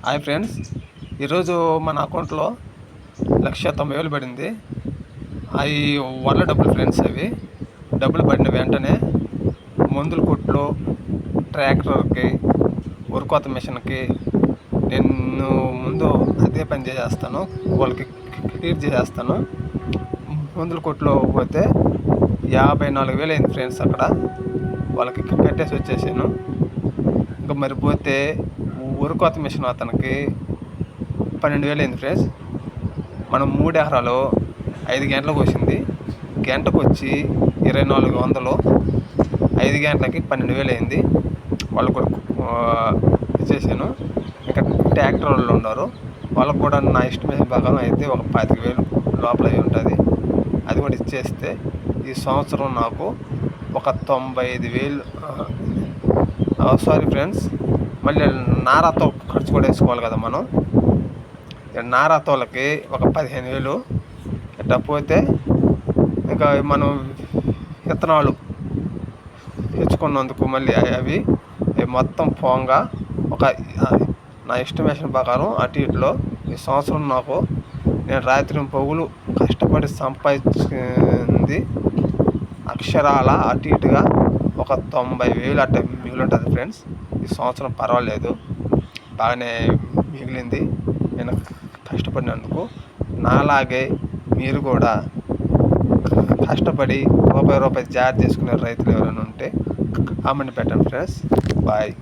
Hi friends, ఈరోజు మన అకౌంట్లో 1,90,000 పడింది. అవి వల్ల డబ్బులు ఫ్రెండ్స్. అవి డబ్బులు పడిన వెంటనే మందుల కొట్లు, ట్రాక్టర్కి, ఉరుకోత మిషన్కి నేను ముందు అదే పని చేసేస్తాను, వాళ్ళకి క్లియర్ చేసేస్తాను. మందుల కొట్లో పోతే 54,000 అయింది ఫ్రెండ్స్. అక్కడ వాళ్ళకి కట్టేసి వచ్చేసాను. ఇంకా మరి పోతే ఉరుకోత మిషన్ అతనికి 12,000 అయింది ఫ్రెండ్స్. మనం 3 ఎకరాలు 5 గంటలకు వచ్చింది. గంటకు వచ్చి 2,400. 5 గంటలకి 12,000 అయింది. వాళ్ళు కూడా ఇచ్చేసాను. ఇంకా ట్రాక్టర్ వాళ్ళు ఉన్నారు, వాళ్ళకు కూడా నా ఎస్టిమేషన్ ప్రకారం అయితే ఒక 25,000 లోపల అయి ఉంటుంది. అది కూడా ఇచ్చేస్తే ఈ సంవత్సరం నాకు ఒక 95,000. సారీ ఫ్రెండ్స్, మళ్ళీ నారాతో ఖర్చు కూడా వేసుకోవాలి కదా మనం. నారాతోళ్ళకి ఒక 15,000. ఇట్లా పోతే ఇంకా మనం విత్తనాలు తెచ్చుకున్నందుకు మళ్ళీ అవి మొత్తం పోగా ఒక నా ఎస్టిమేషన్ ప్రకారం అటు ఇటులో ఈ సంవత్సరం నాకు నేను రాత్రి పగులు కష్టపడి సంపాదించింది అక్షరాల అటు ఇటుగా ఒక 90,000 అట్ట మిగిలి ఉంటుంది ఫ్రెండ్స్. ఈ సంవత్సరం పర్వాలేదు, బాగానే మిగిలింది నేను కష్టపడినందుకు. నాలాగే మీరు కూడా కష్టపడి రూపాయి జాగ్రత్త చేసుకునే రైతులు ఎవరైనా ఉంటే కామెంట్ పెట్టండి ఫ్రెండ్స్. బాయ్.